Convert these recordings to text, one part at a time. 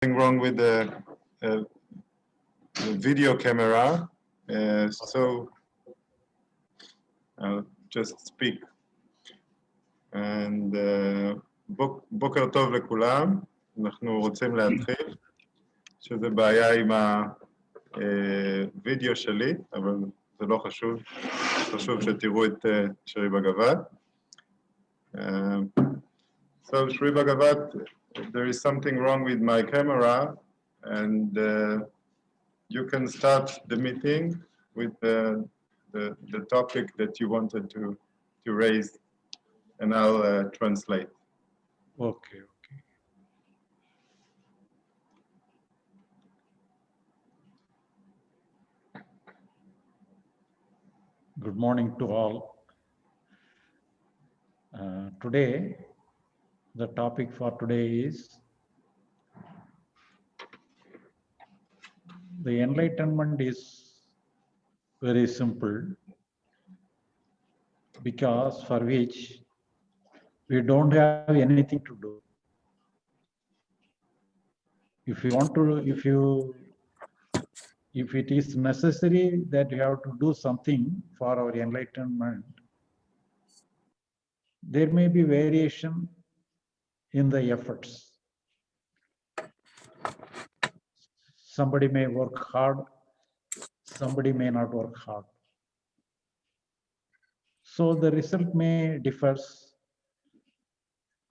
Something wrong with the video camera, so I'll just speak. And בוקר טוב לכולם, אנחנו רוצים להתחיל, שזה בעיה עם הווידאו שלי, אבל זה לא חשוב, חשוב שתראו את שרי בגבת. So Shri Bhagavat, there is something wrong with my camera, and you can start the meeting with the topic that you wanted to raise, and I'll translate. Okay. Good morning to all. Today, the topic for today is the enlightenment is very simple, because for which we don't have anything to do. If it is necessary that you have to do something for our enlightenment, there may be variation in the efforts. Somebody may work hard, somebody may not work hard. So the result may differ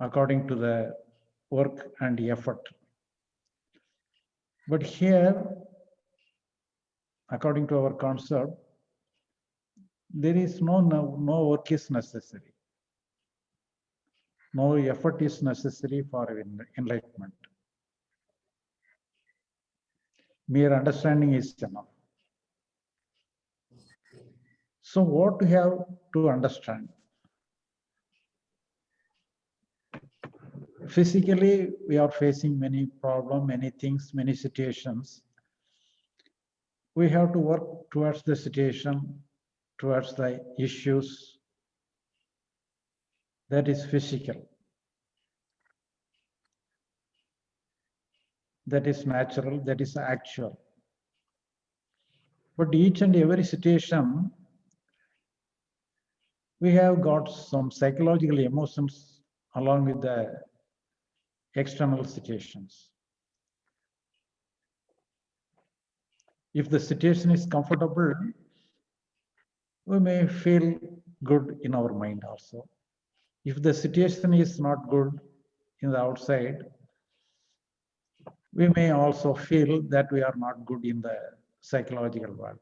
according to the work and effort. But here, according to our concept, there is no work is necessary. No effort is necessary for enlightenment. Mere understanding is enough. So what we have to understand? Physically, we are facing many problems, many things, many situations. We have to work towards the situation, towards the issues. That is physical. That is natural, that is actual. But each and every situation, we have got some psychological emotions along with the external situations. If the situation is comfortable, we may feel good in our mind also. If the situation is not good in the outside, we may also feel that we are not good in the psychological world.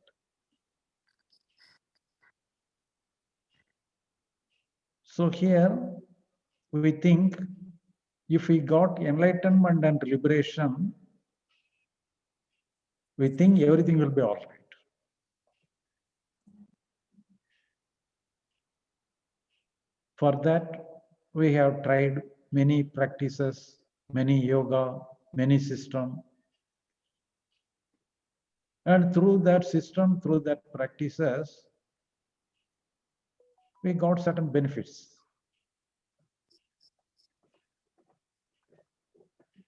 So here we think if we got enlightenment and liberation, we think everything will be all right. For that, we have tried many practices, many yoga, many systems. And through that system, through that practices, we got certain benefits.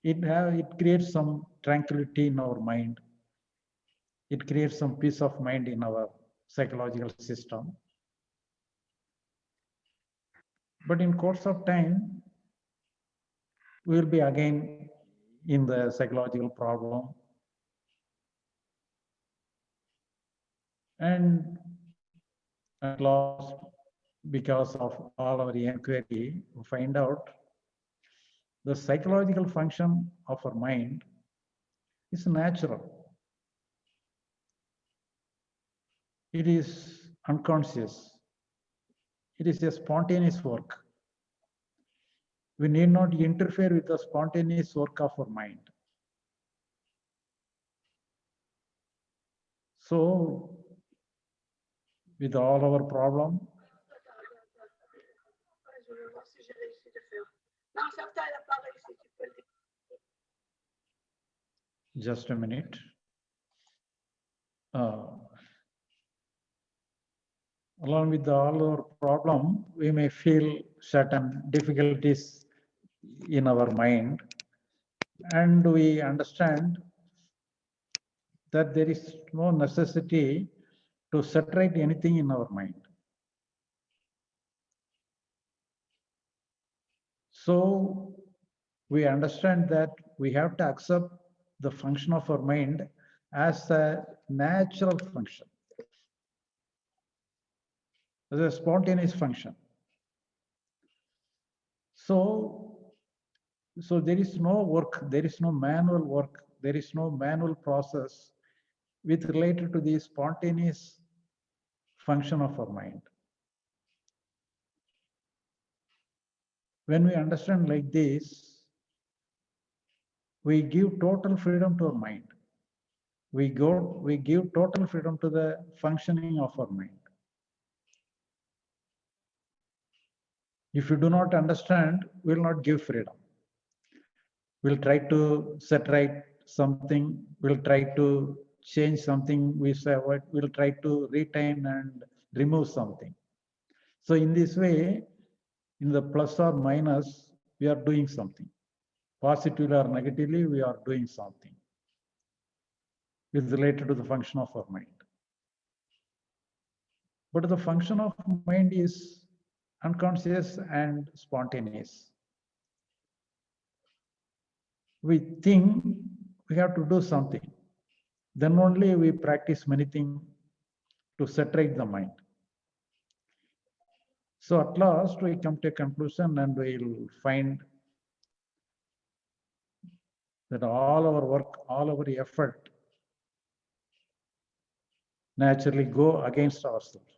It creates some tranquility in our mind. It creates some peace of mind in our psychological system. But in course of time, we will be again in the psychological problem. And at last, because of all our inquiry, we find out the psychological function of our mind is natural. It is unconscious. It is a spontaneous work. We need not interfere with the spontaneous work of our mind. So, with all our problem, just a minute. Along with all our problem, we may feel certain difficulties in our mind. and we understand that there is no necessity to separate anything in our mind. So we understand that we have to accept the function of our mind as a natural function, as a spontaneous function. So there is no work, there is no manual work, there is no manual process with related to the spontaneous function of our mind. When we understand like this, we give total freedom to our mind. We give total freedom to the functioning of our mind. If you do not understand, we will not give freedom. We'll try to set right something, we'll try to change something, we'll try to retain and remove something. So in this way, in the plus or minus, we are doing something. Positively or negatively, we are doing something. It's related to the function of our mind. But the function of mind is unconscious and spontaneous. We think we have to do something. Then only we practice many things to separate the mind. So at last we come to a conclusion and we'll find that all our work, all our effort naturally go against ourselves.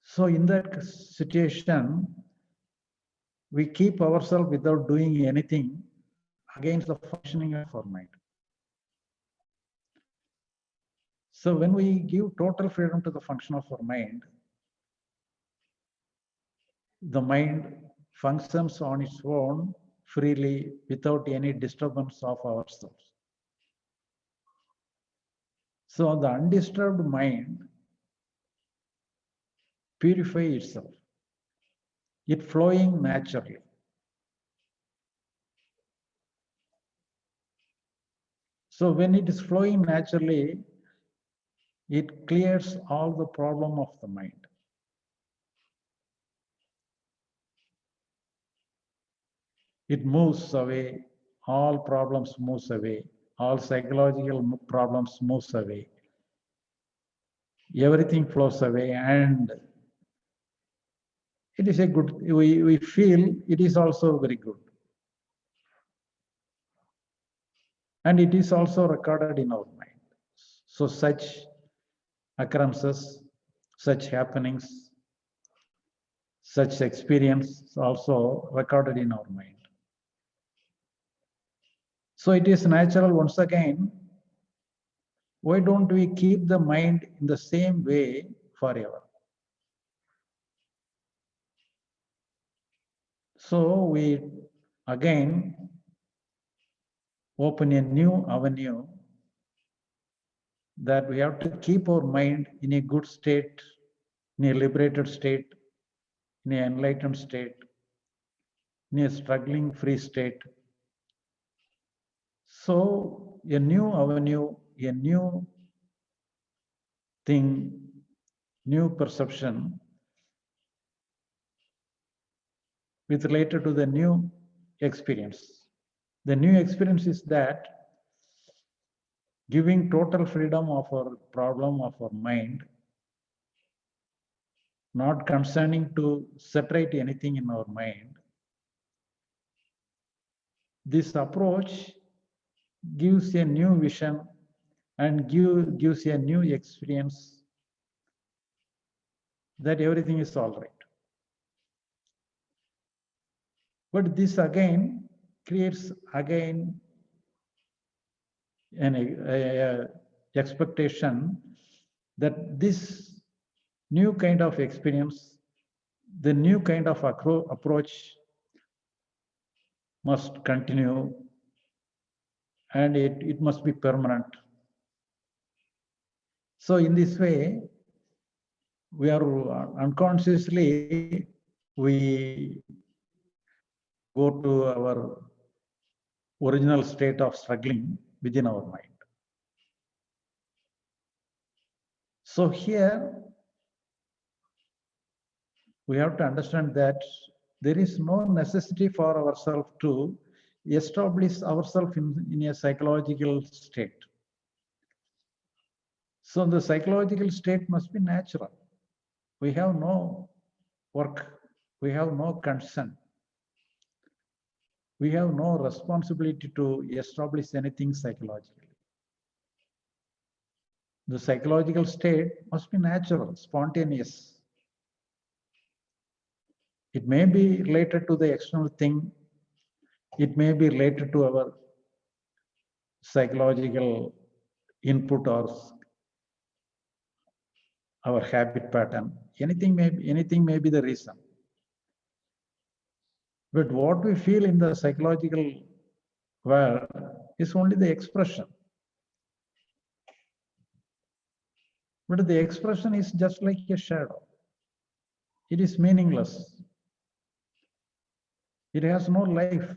So in that situation, we keep ourselves without doing anything against the functioning of our mind. So when we give total freedom to the function of our mind, the mind functions on its own freely without any disturbance of ourselves. So the undisturbed mind purifies itself, it flowing naturally. So when it is flowing naturally, it clears all the problem of the mind. It moves away, all problems moves away, all psychological problems moves away. Everything flows away, and it is a good, we feel it is also very good. And it is also recorded in our mind. So such occurrences, such happenings, such experience also recorded in our mind. So it is natural once again. Why don't we keep the mind in the same way forever? So we again open a new avenue that we have to keep our mind in a good state, in a liberated state, in an enlightened state, in a struggling free state. So a new avenue, a new thing, new perception with related to the new experience. The new experience is that giving total freedom of our problem of our mind, not concerning to separate anything in our mind. This approach gives a new vision and gives a new experience that everything is all right. But this again creates again an expectation that this new kind of experience, the new kind of approach must continue, and it must be permanent. So in this way, we are unconsciously, we go to our original state of struggling within our mind. So here we have to understand that there is no necessity for ourselves to establish ourselves in a psychological state. So the psychological state must be natural. We have no work, we have no concern, we have no responsibility to establish anything psychologically. The psychological state must be natural, spontaneous. It may be related to the external thing, it may be related to our psychological input or our habit pattern. Anything may be the reason. But what we feel in the psychological world is only the expression. But the expression is just like a shadow. It is meaningless. It has no life.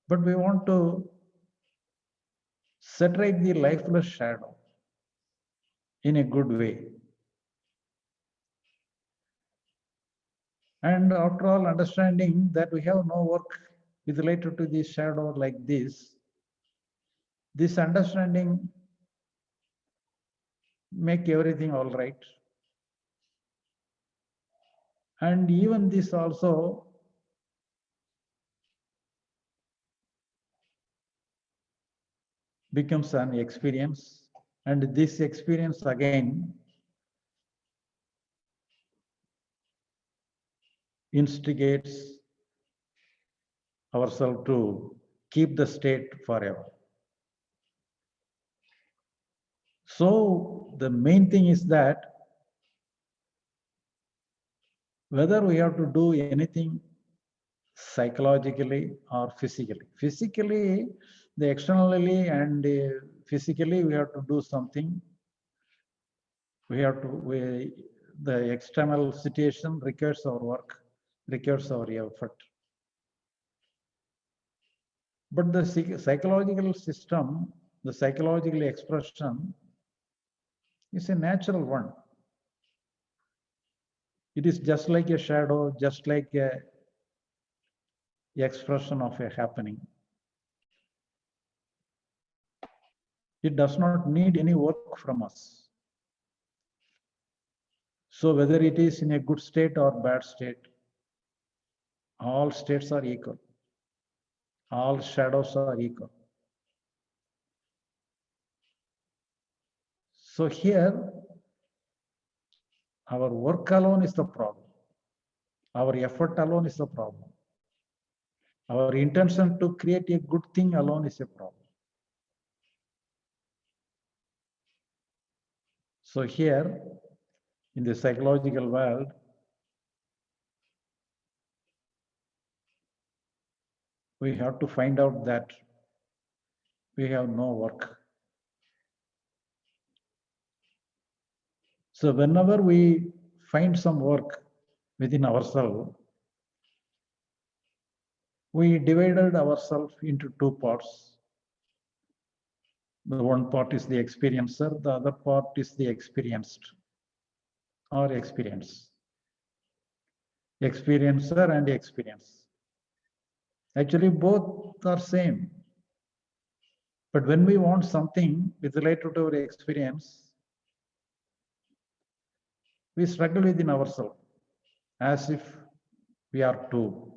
But we want to separate the lifeless shadow in a good way. And after all, understanding that we have no work with related to this shadow like this understanding make everything all right. And even this also becomes an experience, and this experience again instigates ourselves to keep the state forever. So the main thing is that whether we have to do anything psychologically or physically. Physically, the externally and physically we have to do something. The external situation requires our work, requires our effort. But the psychological system, the psychological expression is a natural one. It is just like a shadow, just like a expression of a happening. It does not need any work from us. So whether it is in a good state or bad state, all states are equal. All shadows are equal. So here, our work alone is the problem. Our effort alone is the problem. Our intention to create a good thing alone is a problem. So here, in the psychological world, we have to find out that we have no work. So whenever we find some work within ourselves, we divided ourselves into two parts. The one part is the experiencer, the other part is the experienced or experience. Experiencer and experience. Actually, both are same. But when we want something with related to our experience, we struggle within ourselves as if we are two.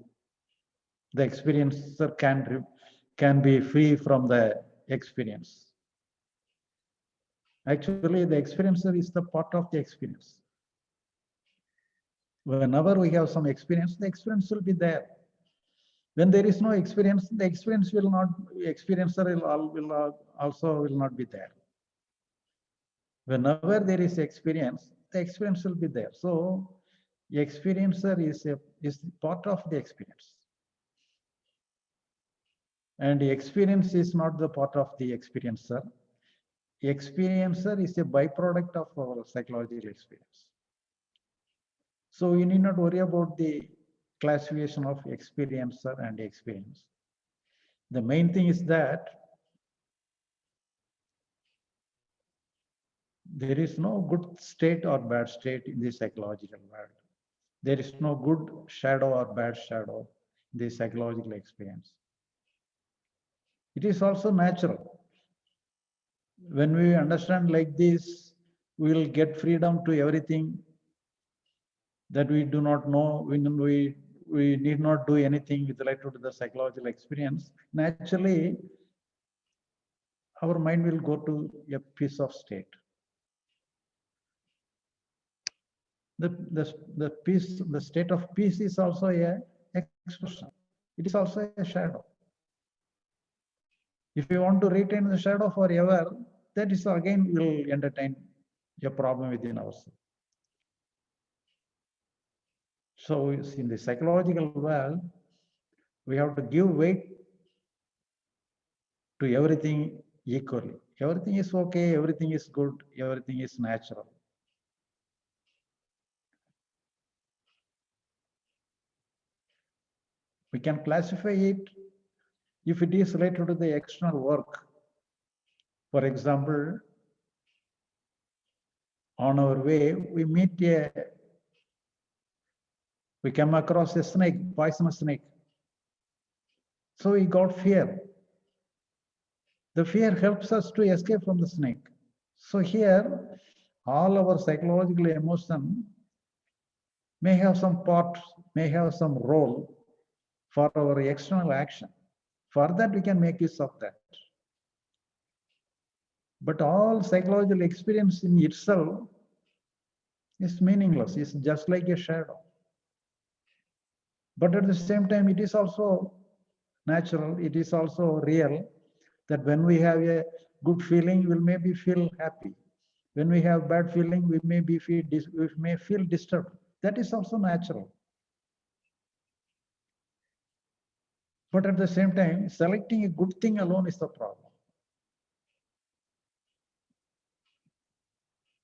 The experiencer can be free from the experience. Actually, the experiencer is the part of the experience. Whenever we have some experience, the experience will be there. When there is no experience, the experience will not, experiencer will also not be there. Whenever there is experience, the experience will be there. So the experiencer is part of the experience. And the experience is not the part of the experiencer. The experiencer is a byproduct of our psychological experience. So we need not worry about the classification of experiencer and experience. The main thing is that there is no good state or bad state in the psychological world. There is no good shadow or bad shadow in the psychological experience. It is also natural. When we understand like this, we will get freedom to everything that we do not know. We need not do anything with related to the psychological experience. Naturally, our mind will go to a peace of state. The peace, the state of peace is also a expression. It is also a shadow. If we want to retain the shadow forever, that is again will entertain a problem within ourselves. So in the psychological world, we have to give weight to everything equally. Everything is okay, everything is good, everything is natural. We can classify it if it is related to the external work. For example, on our way, we come across a snake, poisonous snake. So we got fear. The fear helps us to escape from the snake. So here, all our psychological emotion may have some part, may have some role for our external action. For that, we can make use of that. But all psychological experience in itself is meaningless. It's just like a shadow. But at the same time, it is also natural. It is also real that when we have a good feeling, we'll maybe feel happy. When we have bad feeling, we may feel disturbed. That is also natural. But at the same time, selecting a good thing alone is the problem.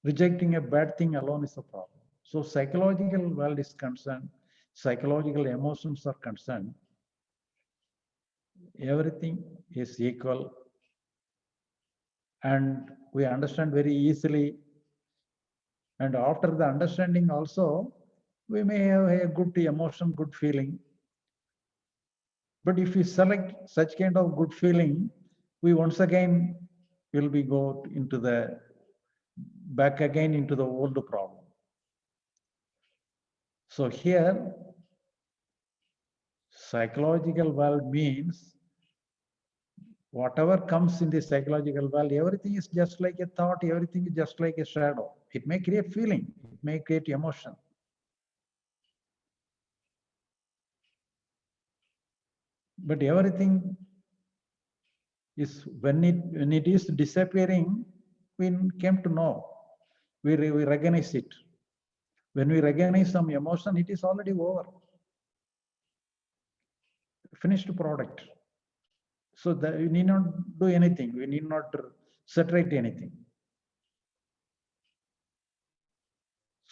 Rejecting a bad thing alone is a problem. So psychological world is concerned, psychological emotions are concerned, everything is equal, and we understand very easily. And after the understanding also, we may have a good emotion, good feeling. But if we select such kind of good feeling, we once again will be go into the back again into the old problem. So here, psychological world means whatever comes in the psychological world, everything is just like a thought, everything is just like a shadow. It may create feeling, it may create emotion. But everything is, when it is disappearing, we came to know, we recognize it. When we recognize some emotion, it is already over. Finished product. So that we need not do anything. We need not saturate anything.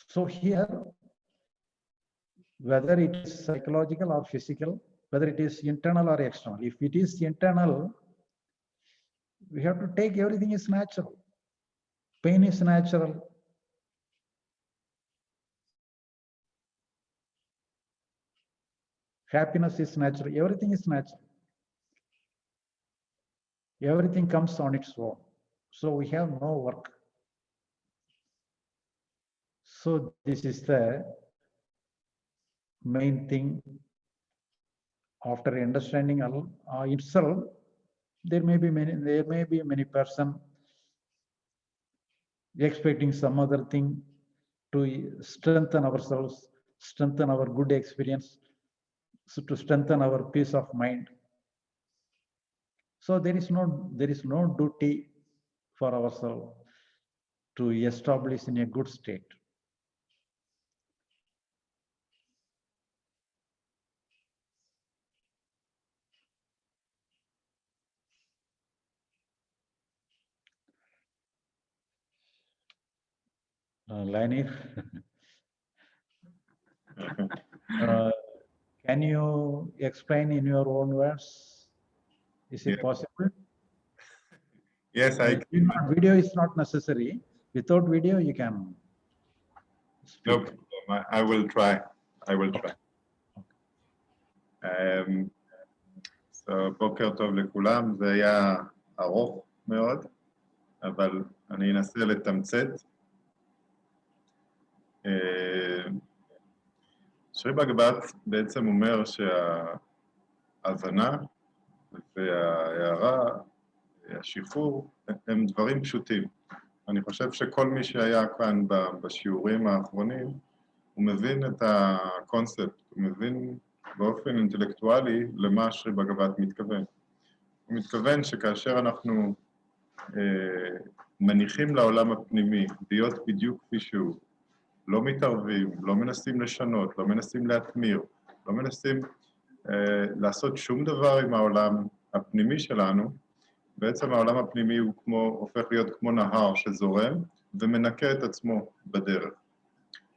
So here, whether it is psychological or physical, whether it is internal or external, if it is internal, we have to take everything is natural. Pain is natural. Happiness is natural. Everything is natural. Everything comes on its own. So we have no work. So this is the main thing. After understanding itself, there may be many person expecting some other thing to strengthen ourselves, strengthen our good experience, so to strengthen our peace of mind. So there is no duty for ourselves to establish in a good state. Lainir, Can you explain in your own words? Is it Yeah. possible? Yes, I can. Video is not necessary. Without video, you can speak. No problem. I will try. I will try. So, בוקר טוב לכולם, זה היה ארוך מאוד, אבל אני אנסה לתמצת. שרי בגב"ת בעצם אומר שההבנה וההערה, השחרור, הם דברים פשוטים. אני חושב שכל מי שהיה כאן בשיעורים האחרונים, הוא מבין את הקונספט, הוא מבין באופן אינטלקטואלי למה שרי בגב"ת מתכוון. הוא מתכוון שכאשר אנחנו מניחים לעולם הפנימי להיות בדיוק כפי שהוא, לא מתערבים, לא מנסים לשנות, לא מנסים להתמיר, לא מנסים לעשות שום דבר עם העולם הפנימי שלנו, בעצם העולם הפנימי הוא הופך להיות כמו נהר שזורם ומנקה את עצמו בדרך.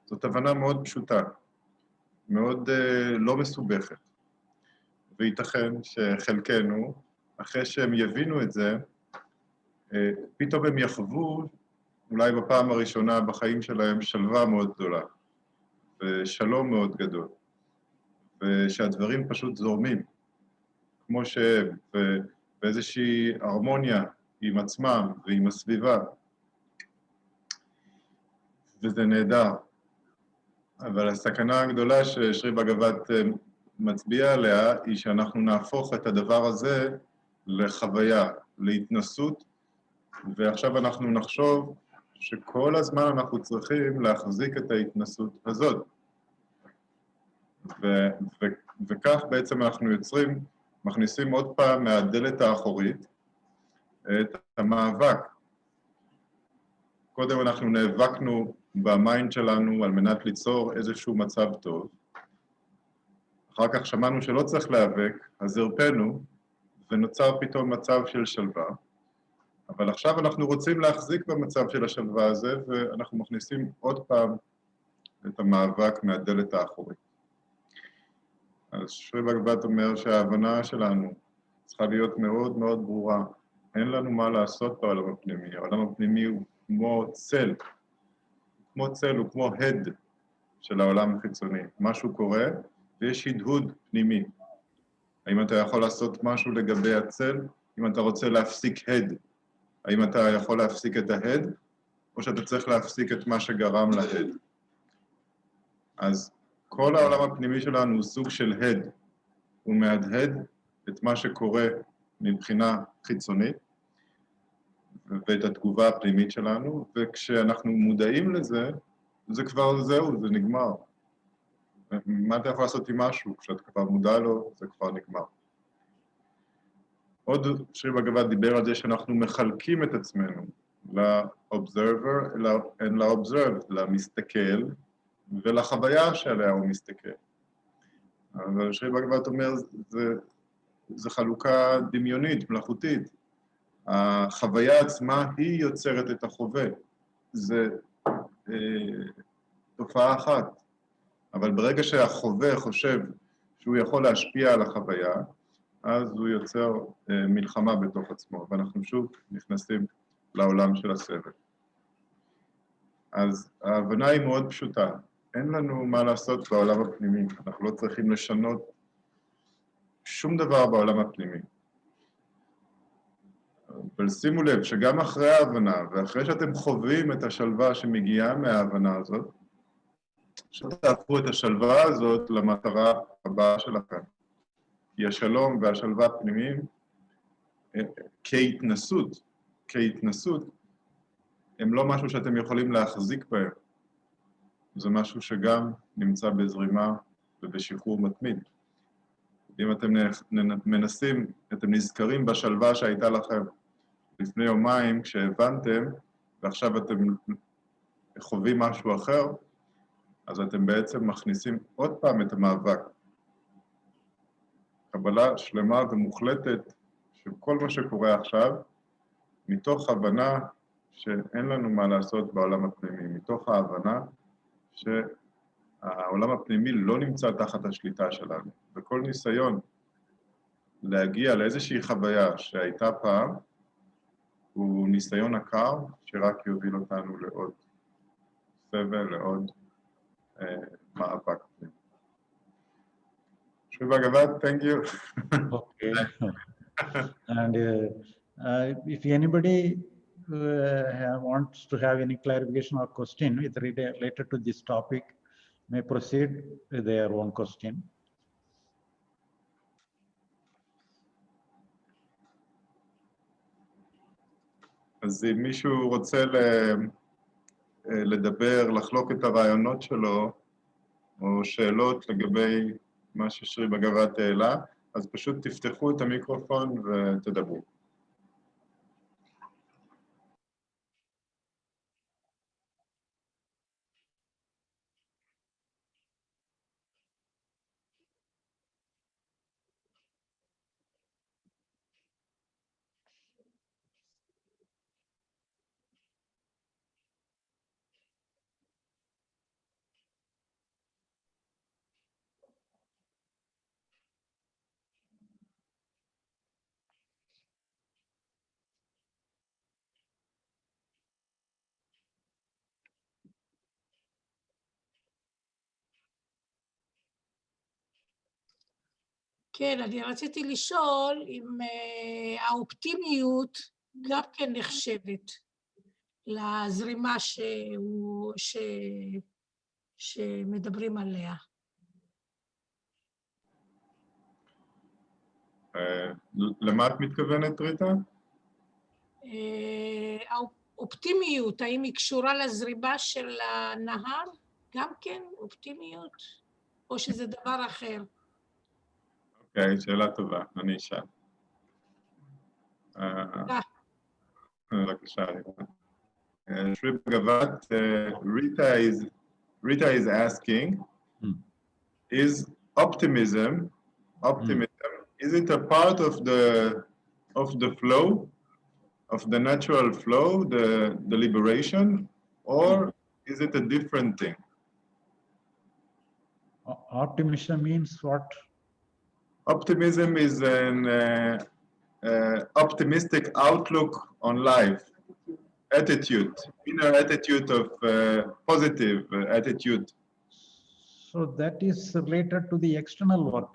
זאת הבנה מאוד פשוטה, מאוד לא מסובכת. וייתכן שחלקנו, אחרי שהם יבינו את זה, פתאום הם יחוו, אולי בפעם הראשונה בחיים שלהם, שלווה מאוד גדולה, ושלום מאוד גדול, ושהדברים פשוט זורמים, כמו שהם, באיזושהי הרמוניה עם עצמם ועם הסביבה, וזה נהדר. אבל הסכנה הגדולה ששרי בגב"ת מצביע עליה, היא שאנחנו נהפוך את הדבר הזה לחוויה, להתנסות, ועכשיו אנחנו נחשוב שכל הזמן אנחנו צריכים להחזיק את ההתנסות הזאת. וכך בעצם אנחנו יוצרים, מכניסים עוד פעם מהדלת האחורית את המאבק. קודם אנחנו נאבקנו במיינד שלנו על מנת ליצור איזשהו מצב טוב. אחר כך שמענו שלא צריך להיאבק, אז הרפאנו, ונוצר פתאום מצב של שלווה. אבל עכשיו אנחנו רוצים להחזיק במצב של השלווה הזה, ואנחנו מכניסים עוד פעם את המאבק מהדלת האחורית. אז שרי בגב"ת אומר שההבנה שלנו צריכה להיות מאוד מאוד ברורה. אין לנו מה לעשות בעולם הפנימי. העולם הפנימי הוא כמו צל. כמו צל, הוא כמו הד של העולם החיצוני. משהו קורה ויש הדהוד פנימי. האם אתה יכול לעשות משהו לגבי הצל? אם אתה רוצה להפסיק הד, האם אתה יכול להפסיק את ההד? או שאתה צריך להפסיק את מה שגרם להד? אז כל העולם הפנימי שלנו הוא סוג של הד. הוא מהדהד את מה שקורה מבחינה חיצונית, ואת התגובה הפנימית שלנו, וכשאנחנו מודעים לזה, זה כבר זהו, זה נגמר. מה אתה יכול לעשות עם משהו? כשאתה כבר מודע לו, זה כבר נגמר. עוד שרי בגב"ת דיבר על זה שאנחנו מחלקים את עצמנו ל-observer ול-observed, למסתכל ולחוויה שעליה הוא מסתכל. אבל שרי בגב"ת אומר, זה חלוקה דמיונית, מלאכותית. החוויה עצמה היא יוצרת את החווה. זה תופעה אחת. אבל ברגע שהחווה חושב שהוא יכול להשפיע על החוויה, אז הוא יוצר מלחמה בתוך עצמו, ואנחנו שוב נכנסים לעולם של הסבל. אז ההבנה היא מאוד פשוטה. אין לנו מה לעשות בעולם הפנימי. אנחנו לא צריכים לשנות שום דבר בעולם הפנימי. אבל שימו לב שגם אחרי ההבנה, ואחרי שאתם חווים את השלווה שמגיעה מההבנה הזאת, שתהפכו את השלווה הזאת למטרה הבאה שלכם. כי השלום והשלווה הפנימיים, כהתנסות, הם לא משהו שאתם יכולים להחזיק בהם. זה משהו שגם נמצא בזרימה ובשחרור מתמיד. אם אתם מנסים, אתם נזכרים בשלווה שהייתה לכם לפני יומיים כשהבנתם, ועכשיו אתם חווים משהו אחר, אז אתם בעצם מכניסים עוד פעם את המאבק. קבלה שלמה ומוחלטת של כל מה שקורה עכשיו, מתוך הבנה שאין לנו מה לעשות בעולם הפנימי, מתוך ההבנה העולם הפנימי לא נמצא תחת השליטה שלנו, וכל ניסיון להגיע לאיזושהי חוויה שהייתה פעם, הוא ניסיון עקר שרק יוביל אותנו לעוד סבל, לעוד מאבק. Shri Bhagavat, thank you. Okay. And if anybody wants to have any clarification or question with related to this topic, may proceed with their own question. אז אם מישהו רוצה לדבר, לחלוק את הרעיונות שלו, או שאלות לגבי מה ששרי בגבת העלה, אז פשוט תפתחו את המיקרופון ותדברו. כן, אני רציתי לשאול אם האופטימיות גם כן נחשבת לזרימה שמדברים עליה. למה את מתכוונת, ריטה? האופטימיות, האם היא קשורה לזרימה של הנהר? גם כן אופטימיות? או שזה דבר אחר? אוקיי, שאלה טובה, אני אשאל. בבקשה, ריטה. Shri Bhagavat, Rita is asking, is optimism, is it a part of the flow, of the natural flow, the liberation, or is it a different thing? Optimism means what? Optimism is an optimistic outlook on life, attitude, inner attitude of positive attitude. So that is related to the external work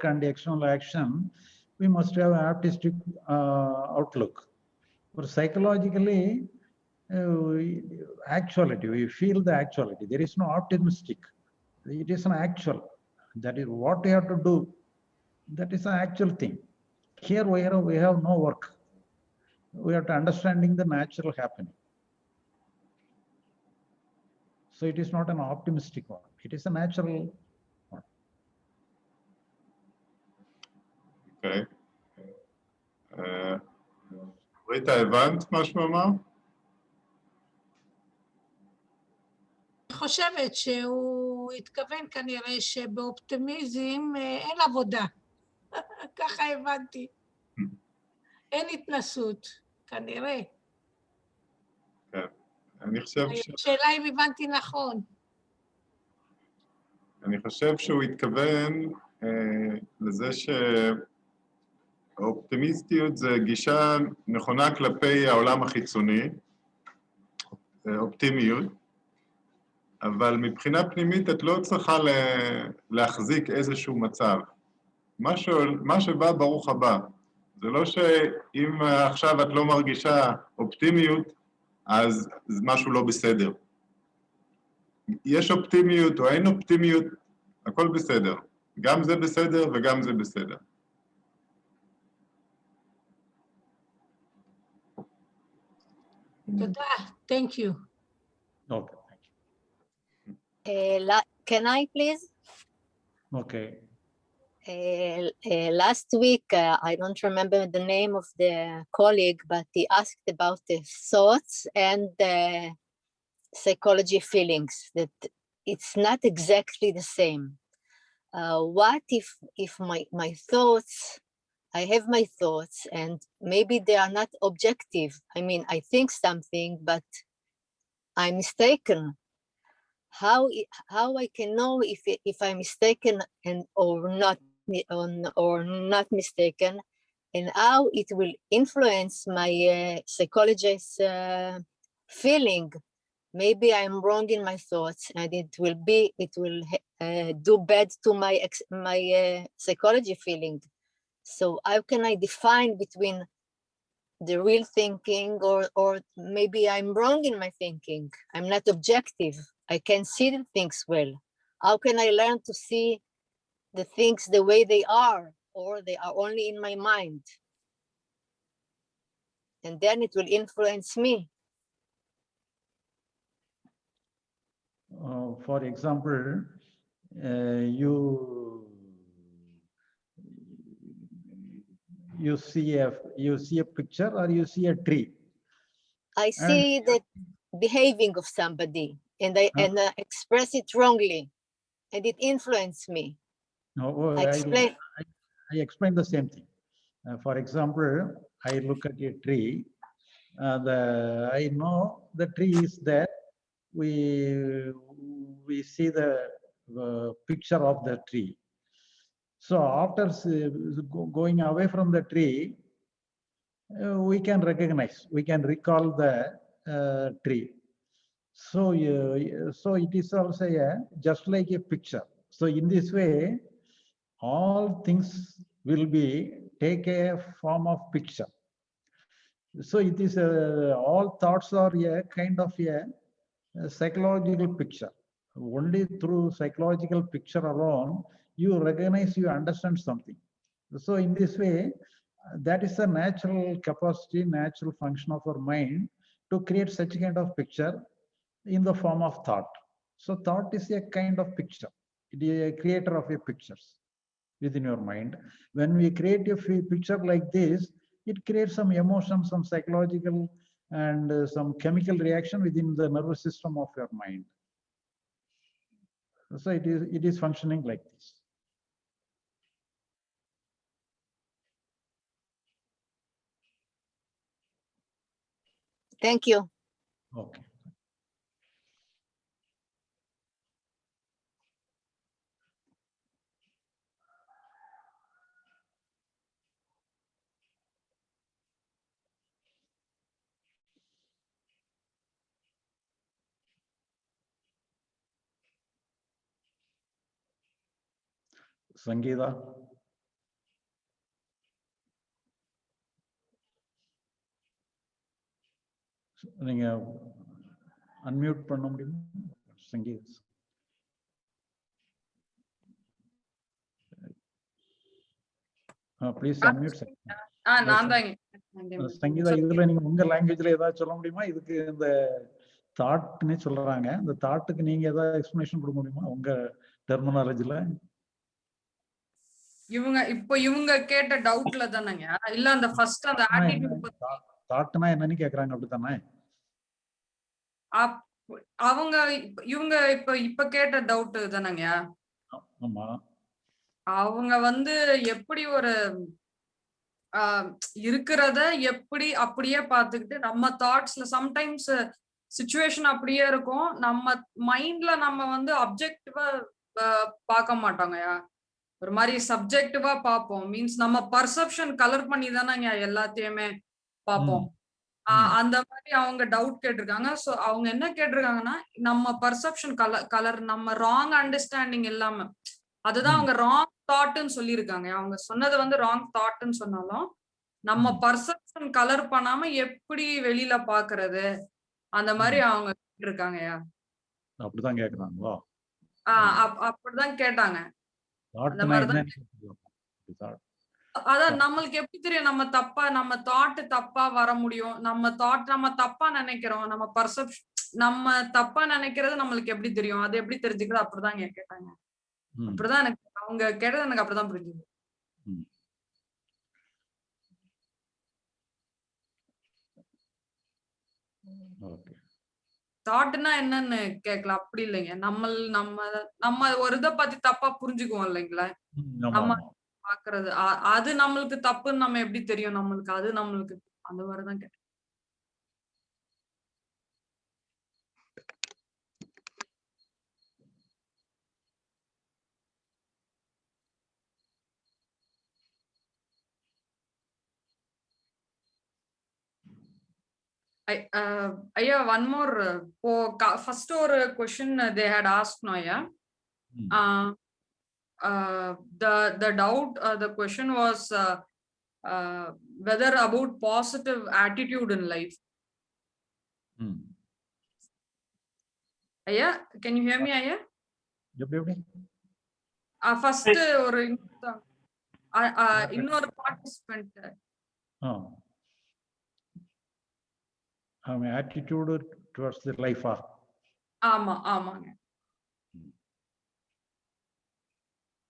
and external action. We must have an artistic outlook. But psychologically, actuality, we feel the actuality. There is no optimistic. It is an actual. That is what we have to do. That is an actual thing. Here we have no work. We have to understanding the natural happening. So it is not an optimistic one. It is a natural one. Okay. ריטה, הבנת מה שהוא אמר? אני חושבת שהוא התכוון כנראה שבאופטימיזם אין עבודה. ככה הבנתי. אין התנסות, כנראה. כן. אני חושב שאלה אם הבנתי נכון. אני חושב שהוא התכוון לזה שהאופטימיסטיות זה גישה נכונה כלפי העולם החיצוני, אופטימיות, אבל מבחינה פנימית את לא צריכה להחזיק איזשהו מצב. מה שבא ברוך הבא. זה לא שאם עכשיו את לא מרגישה אופטימיות, אז משהו לא בסדר. יש אופטימיות או אין אופטימיות, הכל בסדר. גם זה בסדר וגם זה בסדר. תודה, thank you. Okay, thank you. Can I please? Okay. Last week, I don't remember the name of the colleague, but he asked about the thoughts and the psychology feelings, that it's not exactly the same. What if my thoughts, I have my thoughts and maybe they are not objective. I mean, I think something, but I'm mistaken. how I can know if I'm mistaken or not mistaken, and how it will influence my psychologist's feeling. Maybe I'm wrong in my thoughts, and it will do bad to my psychology feeling. So how can I define between the real thinking or maybe I'm wrong in my thinking? I'm not objective. I can't see the things well. How can I learn to see the things the way they are, or they are only in my mind? And then it will influence me. For example, you see a picture or you see a tree. I see the behaving of somebody, and I express it wrongly, and it influenced me. I explain the same thing. For example, I look at a tree. I know the tree is there. We see the picture of the tree. So after going away from the tree, we can recognize, we can recall the tree. So it is also just like a picture. So in this way, all things will take a form of picture. So it is all thoughts are a kind of a psychological picture. Only through psychological picture alone, you recognize, you understand something. So in this way, that is a natural capacity, natural function of our mind to create such kind of picture in the form of thought. So thought is a kind of picture. It is a creator of a pictures within your mind. When we create a picture like this, it creates some emotion, some psychological and some chemical reaction within the nervous system of your mind. So it is functioning like this. Thank you. Okay. Sangeeta. நீங்க unmute பண்ண முடியுமா? Sangeeth. Please unmute. நான் தான் சங்கீதா, இதுல நீங்க உங்க லாங்குவேஜ்ல ஏதாவது சொல்ல முடியுமா? இதுக்கு இந்த தாட்னே சொல்றாங்க. இந்த தாட்டுக்கு நீங்க ஏதாவது எக்ஸ்பிளனேஷன் கொடுக்க முடியுமா உங்க டெர்மினாலஜில? இவங்க கேட்ட டவுட்ல தானங்க, இல்ல அந்த ஃபர்ஸ்ட் அந்த ஆட்டிட்யூட் தாட்னா என்னன்னு கேக்குறாங்க, அப்படிதானே? இவங்க இப்ப கேட்ட டவுட் தானங்க. ஆமா. அவங்க எப்படி ஒரு இருக்கிறத எப்படி அப்படியே பார்த்துக்கிட்டு நம்ம தாட்ஸ்ல சம்டைம்ஸ் சிச்சுவேஷன் அப்படியே இருக்கும், நம்ம மைண்ட்ல நம்ம அப்ஜெக்டிவா பார்க்க மாட்டோங்கயா, ஒரு மாதிரி சப்ஜெக்டிவா பார்ப்போம். மீன்ஸ் நம்ம பர்செப்ஷன் கலர் பண்ணி தானேங்க எல்லாத்தையுமே பார்ப்போம். அந்த மாதிரி அவங்க டவுட் கேட்டிருக்காங்க. சோ அவங்க என்ன கேட்டிருக்காங்கன்னா, நம்ம பர்செப்ஷன் கலர் நம்ம ராங் அண்டர்ஸ்டாண்டிங் இல்லாம, அதுதான் அவங்க ராங் தாட்னு சொல்லியிருக்காங்க. அவங்க சொன்னது ராங் தாட்னு சொன்னாலும் நம்ம பர்செப்ஷன் கலர் பண்ணாம எப்படி வெளியில பாக்குறது, அந்த மாதிரி அவங்க கேட்டிருக்காங்கயா. அப்படிதான் கேக்குறாங்களா? அப்படிதான் கேட்டாங்க. அந்த மாதிரிதான். அதான் நம்மளுக்கு எப்படி தெரியும் நம்ம தாட் தப்பா வர முடியும்? நம்ம தப்பா நினைக்கிறோம், நம்ம பர்செப்ஷன் நம்ம தப்பா நினைக்கிறது நம்மளுக்கு எப்படி தெரியும்? அது எப்படி தெரிஞ்சுக்கிறது? அப்படிதான் கேட்டாங்க. அப்படிதான் எனக்கு அவங்க கேட்டது எனக்கு அப்படிதான் புரிஞ்சுது. தாட்னா என்னன்னு கேட்கலாம், அப்படி இல்லைங்க. நம்ம ஒரு இதை பத்தி தப்பா புரிஞ்சுக்குவோம் இல்லைங்களா, நம்ம பாக்குறது அது நம்மளுக்கு தப்புன்னு நம்ம எப்படி தெரியும்? நம்மளுக்கு அது நம்மளுக்கு அந்த மாதிரிதான் கேட்டேன். yeah, one more. First or question they had asked, no, yeah. The doubt, the question was whether about positive attitude in life. Yeah, can you hear me, Aya? First or இன்னொரு participant. Attitude towards the life. ஆமாங்க.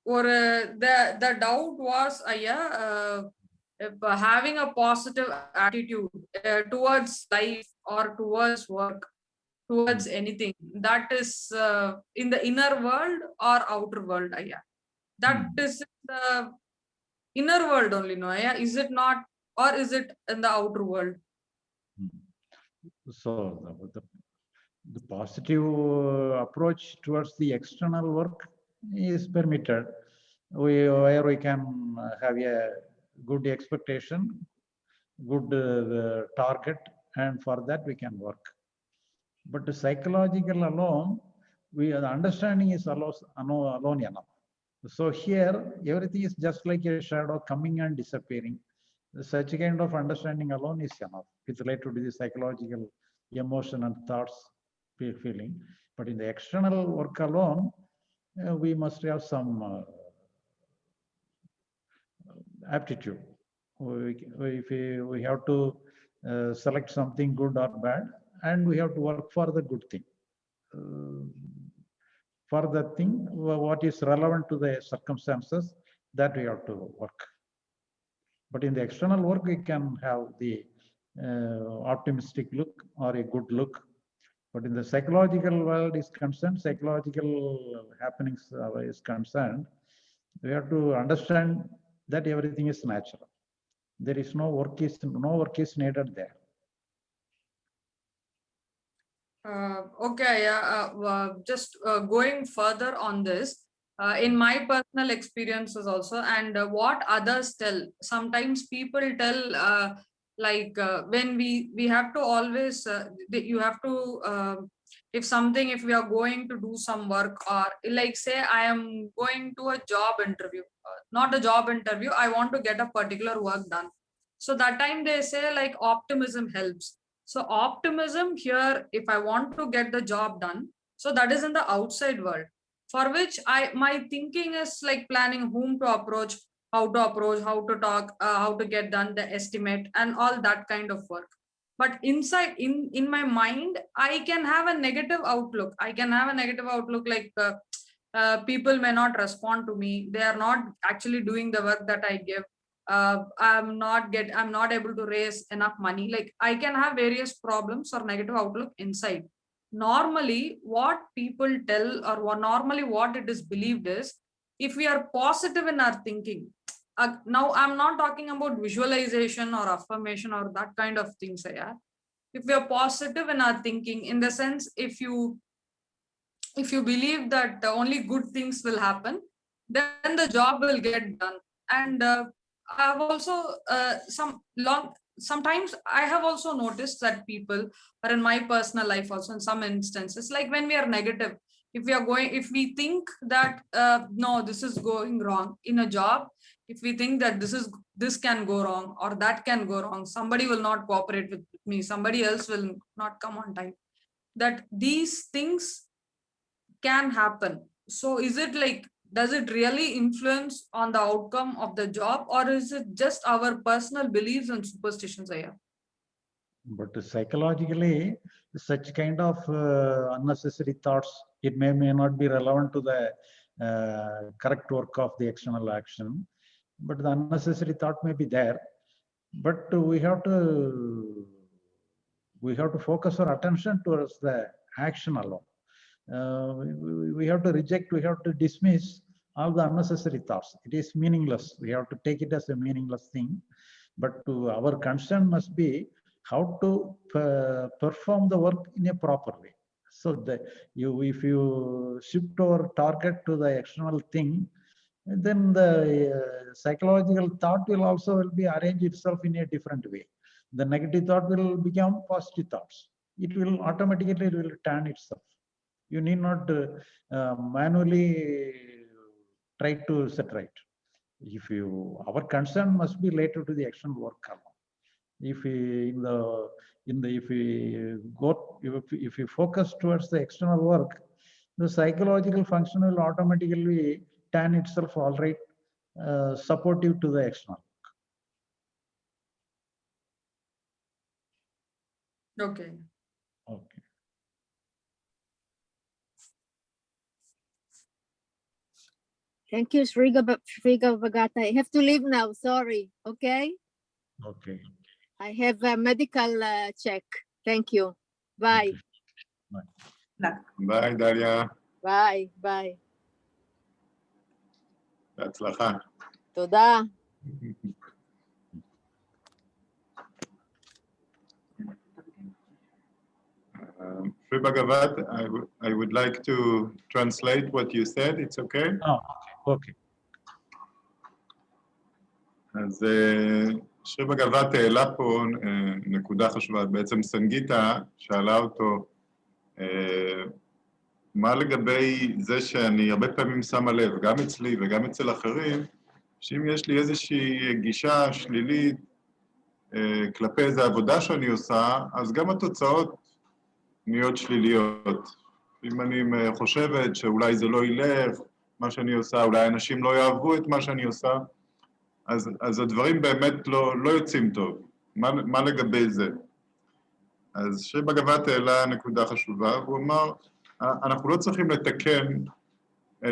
Or the doubt was, if having a positive attitude towards life or towards work, towards anything, that is in the inner world or outer world, that is the inner world only, no? Is it not, or is it in the outer world? So the positive approach towards the external work is permitted, where we can have a good expectation, good target, and for that we can work. But the psychological alone, the understanding is alone enough. So here everything is just like a shadow coming and disappearing. Such kind of understanding alone is enough. It's related to the psychological emotion and thoughts, feeling. But in the external work alone, we must have some aptitude. We have to select something good or bad, and we have to work for the good thing. For the thing, what is relevant to the circumstances, that we have to work. But in the external work, we can have the optimistic look or a good look. But in the psychological world is concerned, psychological happenings is concerned, we have to understand that everything is natural. There is no work is needed there. Okay, just going further on this, in my personal experiences also, and what others tell, sometimes people tell when we have to always you have to if we are going to do some work, or like say I am going to a job interview, not a job interview, I want to get a particular work done. So that time they say like optimism helps. So optimism here, if I want to get the job done, so that is in the outside world, for which my thinking is like planning whom to approach, how to talk, how to get done the estimate and all that kind of work. But inside in my mind, I can have a negative outlook. Like people may not respond to me. They are not actually doing the work that I give. I'm not able to raise enough money. Like I can have various problems or negative outlook inside. Normally what people tell, or normally what it is believed is, if we are positive in our thinking, now I'm not talking about visualization or affirmation or that kind of things. If we are positive in our thinking, in the sense, if you believe that only good things will happen, then the job will get done. And I've also sometimes I have also noticed that people, or in my personal life also, in some instances, like when we are negative, if we think that no, this is going wrong in a job, if we think that this can go wrong or that can go wrong, somebody will not cooperate with me, somebody else will not come on time, that these things can happen. So is it like, does it really influence on the outcome of the job, or is it just our personal beliefs and superstitions here? But psychologically, such kind of unnecessary thoughts, it may not be relevant to the correct work of the external action, but the unnecessary thought may be there. But we have to focus our attention towards the action alone. We have to reject, we have to dismiss all the unnecessary thoughts. It is meaningless. We have to take it as a meaningless thing. But our concern must be how to perform the work in a proper way. So if you shift our target to the external thing, then the psychological thought will be arranged itself in a different way. the negative thought will become positive thoughts. It will automatically turn itself. You need not manually try to set right. If you, our concern must be related to the action work karma. If we if we focus towards the external work, the psychological function will automatically turn itself all right, supportive to the external. Okay. Okay. Thank you, Sri Bhagata. I have to leave now. Sorry. Okay. Okay. I have a medical check. Thank you. Bye. Okay. ביי, דליה. Bye. Bye. בהצלחה. תודה. Sri Bhagavat, I would like to translate what you said, it's okay? Oh, okay. אז שרי בגבת העלה פה נקודה חשובה, בעצם סנגיטה שאלה אותו מה לגבי זה שאני הרבה פעמים שמה לב, גם אצלי וגם אצל אחרים, שאם יש לי איזושהי גישה שלילית כלפי איזו עבודה שאני עושה, אז גם התוצאות נהיות שליליות. אם אני חושבת שאולי זה לא ילך, מה שאני עושה, אולי אנשים לא יאהבו את מה שאני עושה, אז הדברים באמת לא יוצאים טוב. מה לגבי זה? אז שרי בגבת העלה נקודה חשובה, הוא אמר, אנחנו לא צריכים לתקן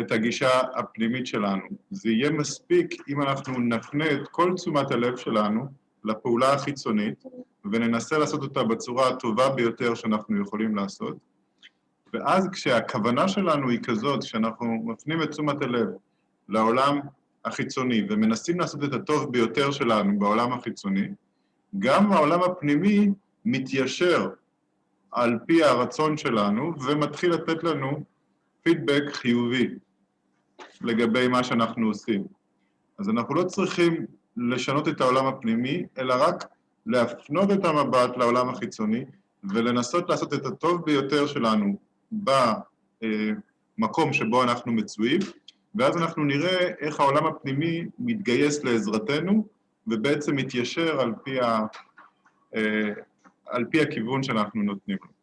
את הגישה הפנימית שלנו. זה יהיה מספיק אם אנחנו נפנה את כל תשומת הלב שלנו לפעולה החיצונית, וננסה לעשות אותה בצורה הטובה ביותר שאנחנו יכולים לעשות. ואז כשהכוונה שלנו היא כזאת, שאנחנו מפנים את תשומת הלב לעולם החיצוני, ומנסים לעשות את הטוב ביותר שלנו בעולם החיצוני, גם העולם הפנימי מתיישר על פי הרצון שלנו, ומתחיל לתת לנו פידבק חיובי לגבי מה שאנחנו עושים. אז אנחנו לא צריכים לשנות את העולם הפנימי, אלא רק להפנות את המבט לעולם החיצוני, ולנסות לעשות את הטוב ביותר שלנו במקום שבו אנחנו מצויים, ואז אנחנו נראה איך העולם הפנימי מתגייס לעזרתנו, ובעצם מתיישר על פי הכיוון שאנחנו נותנים לו.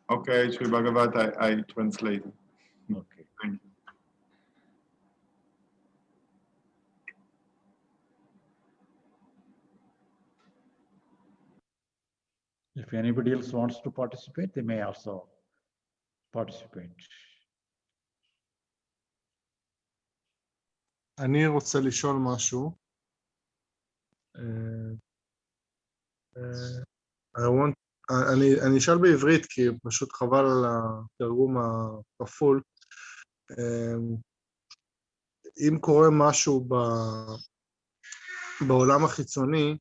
Okay, Sri Bhagavat, I translate. Okay. Thank you. If anybody else wants to participate, they may also participate. אני רוצה לשאול משהו. אני אשאל בעברית כי פשוט חבל על התרגום הכפול. אם קורה משהו בעולם החיצוני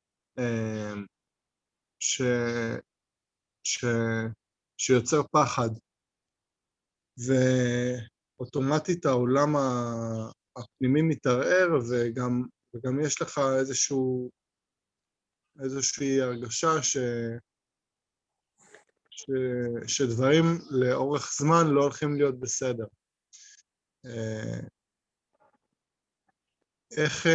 שיוצר פחד, ואוטומטית העולם הפנימי מתערער, וגם יש לך איזושהי הרגשה שדברים לאורך זמן לא הולכים להיות בסדר. איך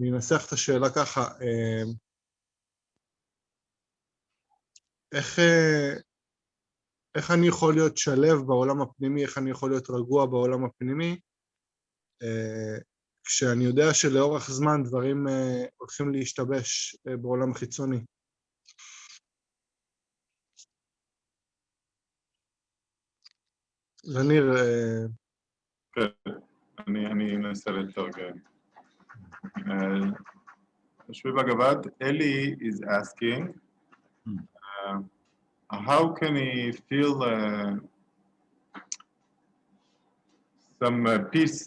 אני אנסח את השאלה ככה, איך אני יכול להיות שלב בעולם הפנימי, איך אני יכול להיות רגוע בעולם הפנימי, כשאני יודע שלאורך זמן דברים הולכים להשתבש בעולם החיצוני. לניר, כן, אני אנסה לתרגם. Shri Bhagavat, Eli is asking, how can he feel some peace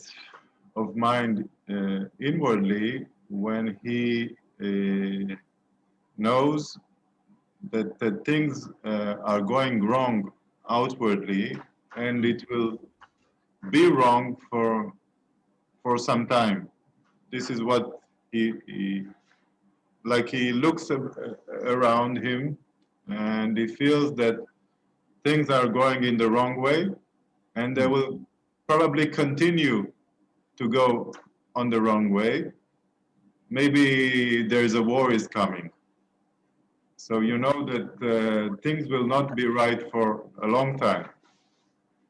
of mind inwardly when he knows that things are going wrong outwardly, and it will be wrong for some time. This is what he like he looks around him and he feels that things are going in the wrong way and they will probably continue to go on the wrong way. Maybe there's a war is coming. So you know that things will not be right for a long time.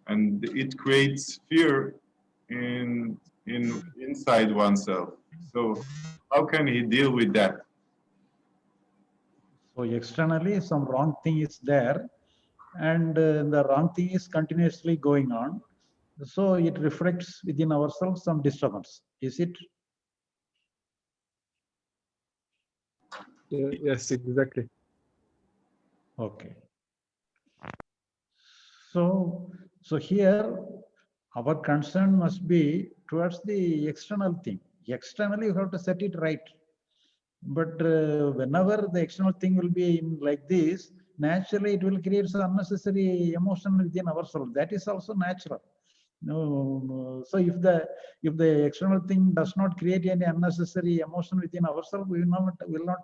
And it creates fear inside oneself. So how can he deal with that? So externally, some wrong thing is there, and the wrong thing is continuously going on. So it reflects within ourselves some disturbance. Is it? Yes, exactly. Okay. So here, our concern must be towards the external thing. Externally, you have to set it right. But whenever the external thing will be in like this, naturally it will create some unnecessary emotion within ourselves. That is also natural. No, so if the external thing does not create any unnecessary emotion within ourselves, we will not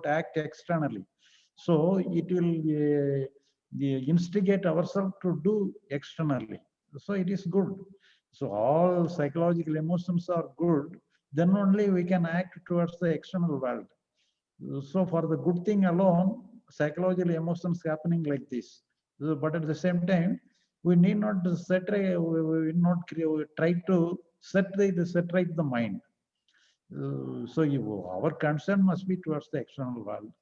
act externally. So it will instigate ourselves to do externally. So it is good. So all psychological emotions are good. Then only we can act towards the external world. So for the good thing alone, psychological emotions happening like this. But at the same time, we need not we not try to set right the mind. So our concern must be towards the external world.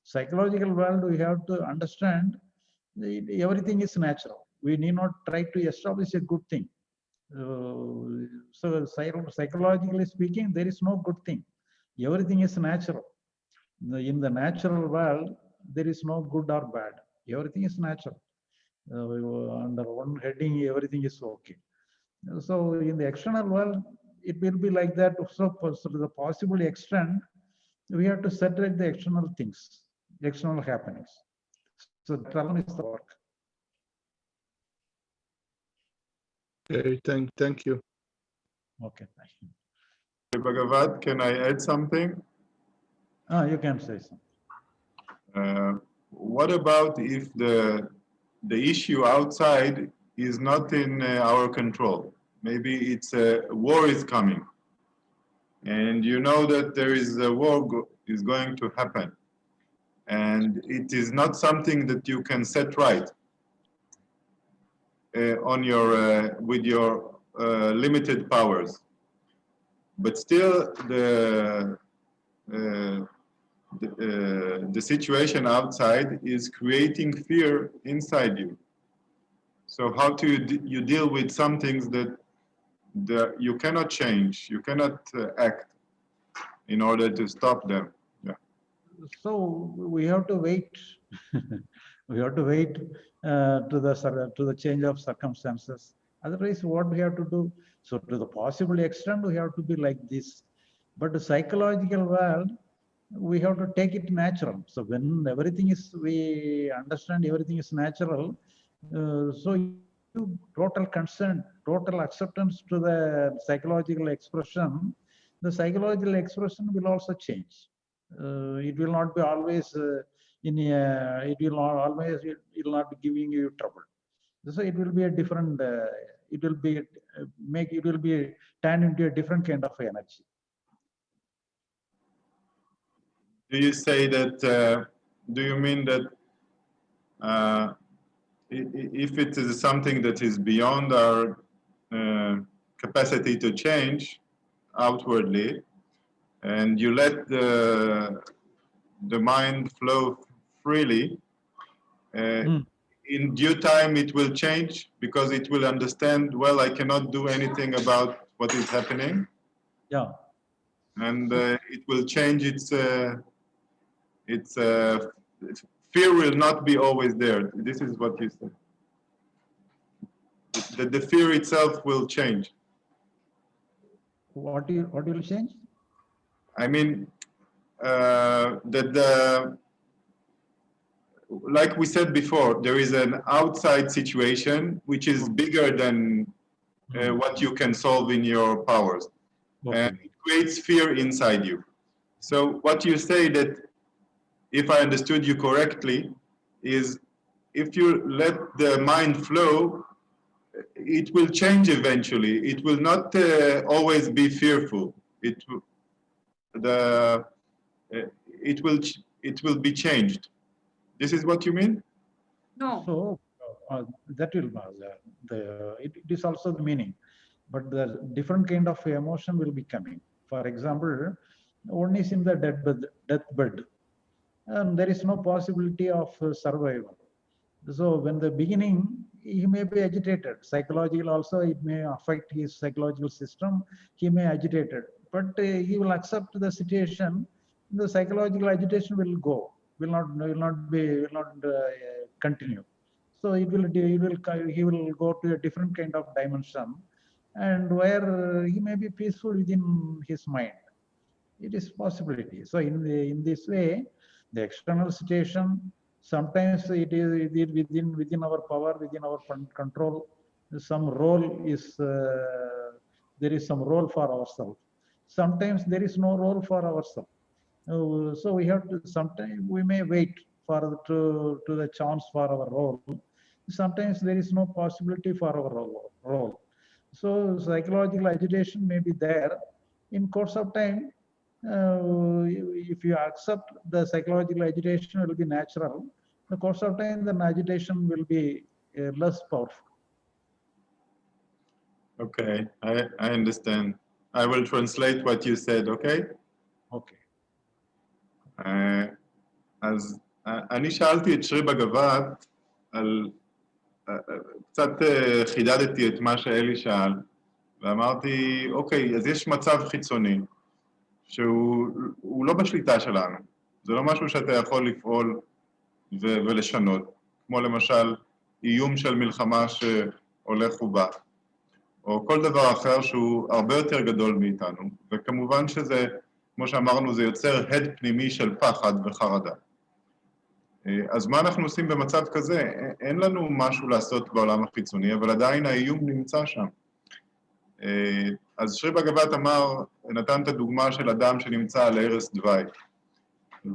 Psychological world, we have to understand everything is natural. We need not try to establish a good thing. So psychologically speaking, there is no good thing. Everything is natural. In the natural world, there is no good or bad. Everything is natural. Under one heading, everything is okay. So in the external world, it will be like that. So to the possible extent, we have to separate the external things, external happenings. So that alone is the work. Okay, thank you. Okay, thank you. Bhagavad, can I add something? You can say something. What about if the issue outside is not in our control? Maybe it's a war is coming, and you know that there is a war is going to happen, and it is not something that you can set right on your with your limited powers. But still, the situation outside is creating fear inside you. So how do you deal with some things that you cannot change, you cannot act in order to stop them? Yeah. So we have to wait. We have to wait to the change of circumstances. Otherwise, what we have to do? So to the possible extent, we have to be like this. But the psychological world, we have to take it natural. So when everything is, we understand everything is natural. So you total consent, total acceptance to the psychological expression, the psychological expression will also change. It will not be always it will not always, it will not be giving you trouble. So it will be a different, it will be it will be turned into a different kind of energy. Do you say that, do you mean that if it is something that is beyond our capacity to change outwardly, and you let the mind flow freely, in due time it will change because it will understand, well, I cannot do anything about what is happening. Yeah. And it will change its fear will not be always there. This is what you said. The fear itself will change. What will change? I mean, like we said before, there is an outside situation which is bigger than what you can solve in your powers. And Okay. it creates fear inside you. So what you say that, if I understood you correctly, is if you let the mind flow, it will change eventually. It will not always be fearful. The it will be changed. This is what you mean? No. So that will it is also the meaning, but the different kind of emotion will be coming. For example, one is in the deathbed, and there is no possibility of survival. So when the beginning, he may be agitated. Psychological also, it may affect his psychological system. He may agitated, but he will accept the situation. The psychological agitation will go, will not continue. So he will go to a different kind of dimension, and where he may be peaceful within his mind. It is possibility. So in this way, the external situation, sometimes it is within our power, within our control. Some role is there is some role for ourselves. Sometimes there is no role for ourselves. So we have to, sometimes we may wait for to the chance for our role. Sometimes there is no possibility for our role. So psychological agitation may be there. In course of time, if you accept the psychological agitation will be natural, the course of time, then agitation will be less powerful. Okay, I understand. I will translate what you said, okay? Okay. אז אני שאלתי את שרי בגבת על, קצת חידדתי את מה שאלי שאל, ואמרתי, אוקיי, אז יש מצב חיצוני, שהוא לא בשליטה שלנו. זה לא משהו שאתה יכול לפעול ולשנות, כמו למשל איום של מלחמה שהולך ובא, או כל דבר אחר שהוא הרבה יותר גדול מאיתנו, וכמובן שזה, כמו שאמרנו, זה יוצר הד פנימי של פחד וחרדה. אז מה אנחנו עושים במצב כזה? אין לנו משהו לעשות בעולם החיצוני, אבל עדיין האיום נמצא שם. אז שרי בגבת אמר, נתן את הדוגמה של אדם שנמצא על ערש דווי,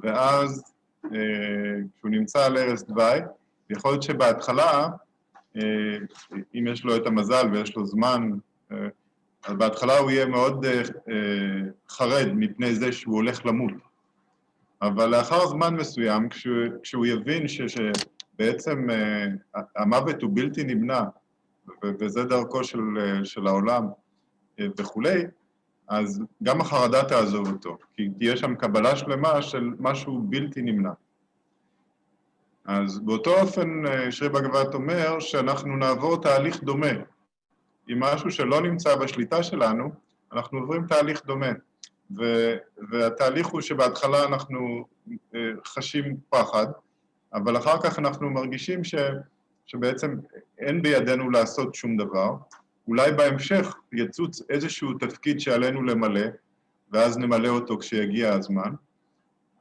ואז כשהוא נמצא על ערש דווי, יכול להיות שבהתחלה, אם יש לו את המזל ויש לו זמן, אז בהתחלה הוא יהיה מאוד חרד מפני זה שהוא הולך למות. אבל לאחר זמן מסוים, כשהוא יבין שבעצם המוות הוא בלתי נמנע, וזה דרכו של העולם וכולי, אז גם החרדה תעזוב אותו, כי תהיה שם קבלה שלמה של משהו בלתי נמנע. אז באותו אופן שרי בגבת אומר שאנחנו נעבור תהליך דומה. עם משהו שלא נמצא בשליטה שלנו, אנחנו עוברים תהליך דומה. והתהליך הוא שבהתחלה אנחנו חשים פחד, אבל אחר כך אנחנו מרגישים שבעצם אין בידינו לעשות שום דבר. אולי בהמשך יצוץ איזשהו תפקיד שעלינו למלא, ואז נמלא אותו כשיגיע הזמן.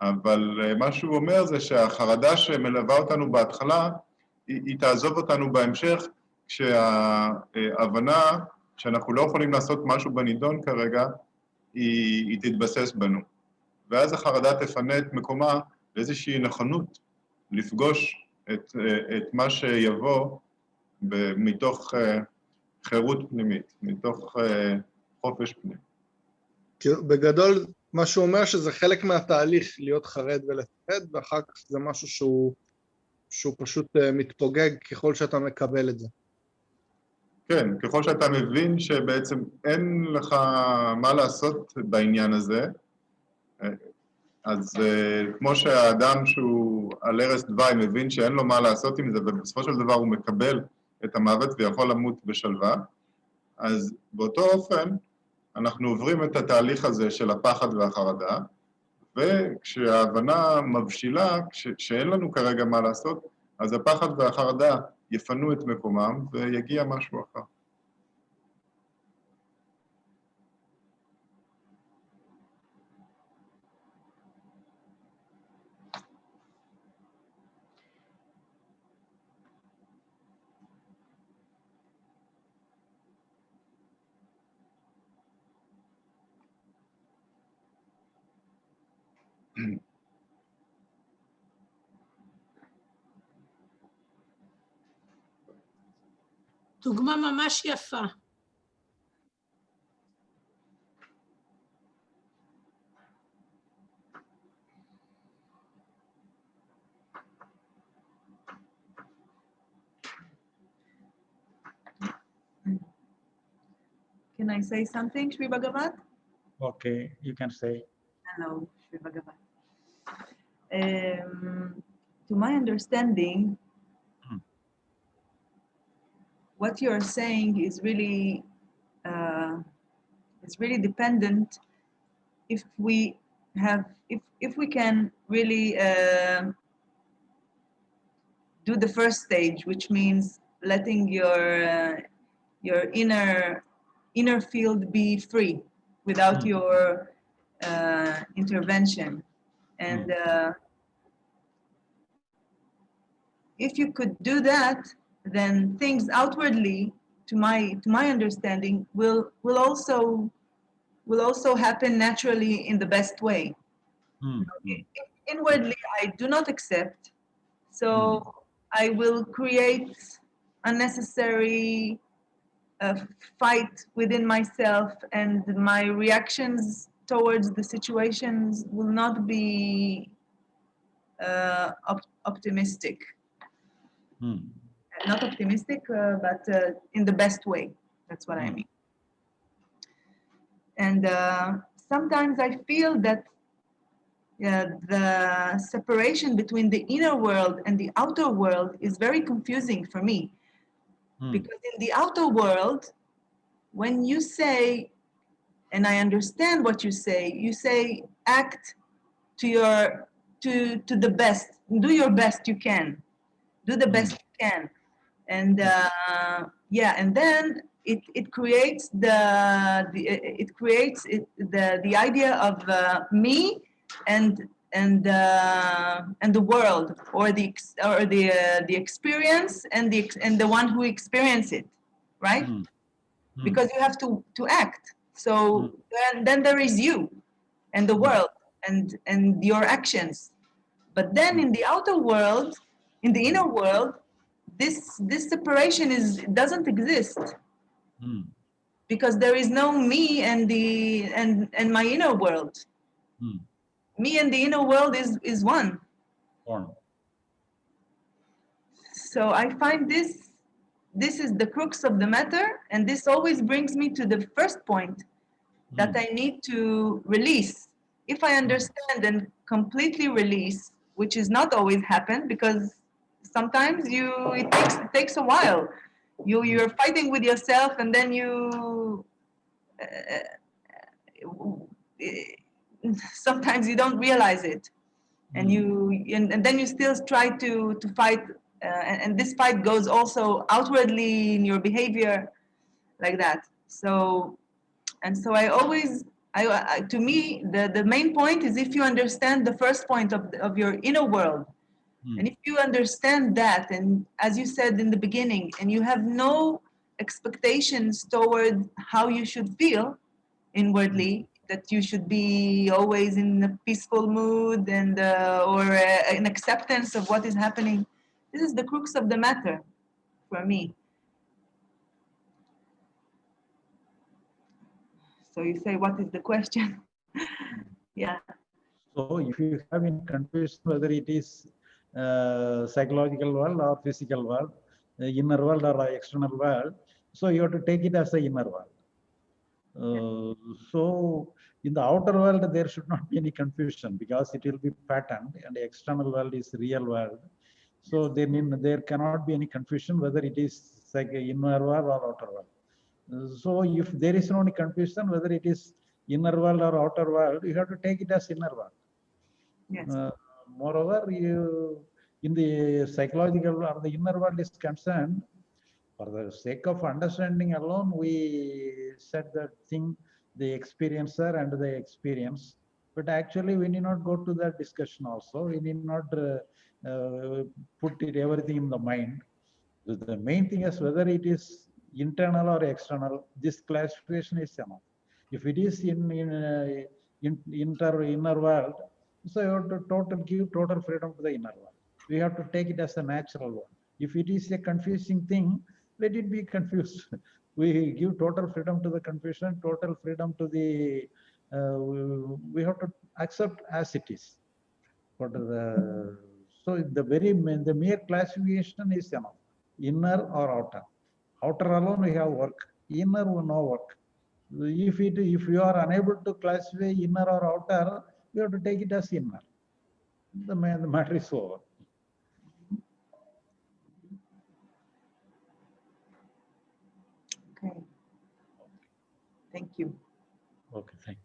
אבל מה שהוא אומר זה שהחרדה שמלווה אותנו בהתחלה, היא תעזוב אותנו בהמשך, כשההבנה שאנחנו לא יכולים לעשות משהו בנידון כרגע, היא תתבסס בנו. ואז החרדה תפנה את מקומה לאיזושהי נכונות לפגוש את מה שיבוא מתוך חירות פנימית, מתוך חופש פנימי. בגדול, מה שהוא אומר שזה חלק מהתהליך להיות חרד ולפחד, ואחר כך זה משהו שהוא פשוט מתפוגג ככל שאתה מקבל את זה. כן, ככל שאתה מבין שבעצם אין לך מה לעשות בעניין הזה, אז כמו שהאדם שהוא על ערש דווי מבין שאין לו מה לעשות עם זה, ובסופו של דבר הוא מקבל את המוות ויכול למות בשלווה, אז באותו אופן אנחנו עוברים את התהליך הזה של הפחד והחרדה, וכשההבנה מבשילה, שאין לנו כרגע מה לעשות, אז הפחד והחרדה יפנו את מקומם ויגיע משהו אחר. דוגמה ממש יפה. Can I say something, Shri Bhagavat? Okay, you can say. Hello, Shri Bhagavat. To my understanding, what you're saying is really it's really dependent if we have if we can really do the first stage, which means letting your inner field be free without your intervention, and if you could do that, then things outwardly, to my understanding, will also happen naturally in the best way. Inwardly, I do not accept, so I will create unnecessary fight within myself, and my reactions towards the situations will not be optimistic. Not optimistic, but in the best way. That's what I mean. And sometimes I feel that the separation between the inner world and the outer world is very confusing for me. Because in the outer world, when you say, and I understand what you say act to the best, do your best you can, do the best you can. And yeah, and then it creates the idea of me and the world, or the experience and the one who experience it, right? Because you have to act. So then there is you and the world and your actions. But then in the outer world, in the inner world, this separation doesn't exist, because there is no me and my inner world. Me and the inner world is one. So I find this is the crux of the matter, and this always brings me to the first point, that I need to release. If I understand and completely release, which is not always happen, because sometimes it takes a while. You're fighting with yourself, and then sometimes you don't realize it, and and then you still try to fight, and this fight goes also outwardly in your behavior, like that. So I always, to me, the main point is, if you understand the first point of your inner world, and if you understand that, and as you said in the beginning, and you have no expectations toward how you should feel inwardly, that you should be always in a peaceful mood and or an acceptance of what is happening. This is the crux of the matter for me. So you say, what is the question? Yeah. So if you have any confusion whether it is psychological world or physical world, the inner world or external world, so you have to take it as the inner world. So in the outer world, there should not be any confusion, because it will be patterned, and the external world is real world. So there cannot be any confusion whether it is like inner world or outer world. So if there is no confusion whether it is inner world or outer world, you have to take it as inner world. Yes. Moreover, in the psychological or the inner world is concerned, for the sake of understanding alone, we said that thing, the experiencer and the experience. But actually, we need not go to that discussion also. We need not put everything in the mind. The main thing is whether it is internal or external. This classification is enough. If it is in inner world, So you have to give total freedom to the inner one. We have to take it as a natural one. If it is a confusing thing, let it be confused. We give total freedom to the confusion, total freedom to the, we have to accept as it is. But so the mere classification is enough, inner or outer. Outer alone we have work, inner no work. If you are unable to classify inner or outer, you have to take it as inner. The matter is over. Okay. Thank you. Okay, thank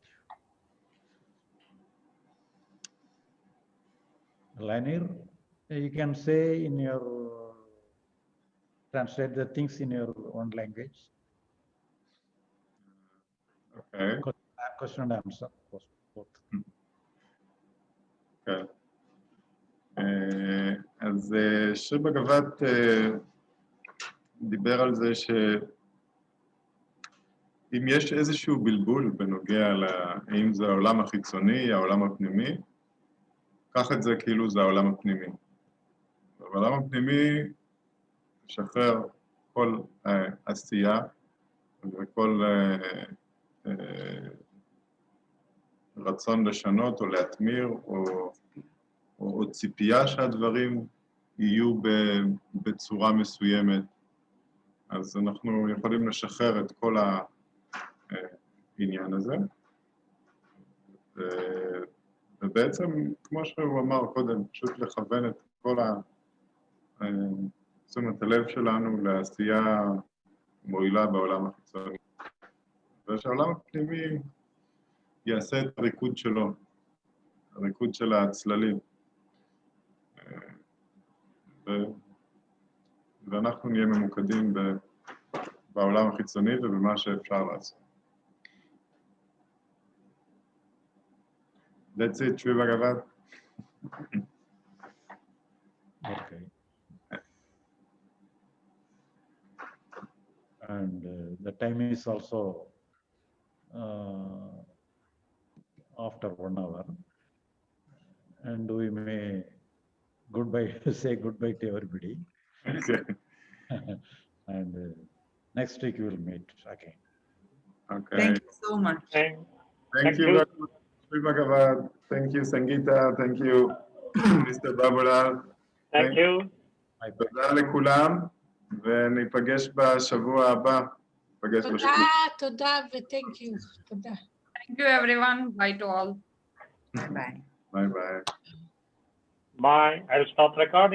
you. Lanir, you can say in your, translate the things in your own language. Okay. Question and answer, both. כן. אז שיר בגבת דיבר על זה שאם יש איזשהו בלבול בנוגע לאם זה העולם החיצוני, העולם הפנימי, קח את זה כאילו זה העולם הפנימי. העולם הפנימי משחרר כל עשייה וכל רצון לשנות או להתמיר או ציפייה שהדברים יהיו בצורה מסוימת. אז אנחנו יכולים לשחרר את כל העניין הזה. ובעצם, כמו שהוא אמר קודם, פשוט לכוון את כל תשומת הלב שלנו לעשייה מועילה בעולם החיצוני. ושהעולם הפנימי יעשה את הריקוד שלו, הריקוד של הצללים. ואנחנו נהיה ממוקדים בעולם החיצוני ובמה שאפשר לעשות. That's it, Shri Bhagavat. Okay. And the time is also after 1 hour. And we may say goodbye to everybody. Okay. And next week we will meet again. Okay. Thank you so much. Thank you very much, Shri Bhagavat. Thank you, Sangeeta. Thank you, Mr. Babulal. Thank you. תודה לכולם, וניפגש בשבוע הבא. תודה ו-thank you. תודה. Thank you everyone. Bye to all. Bye. Bye bye. Bye. I'll stop recording.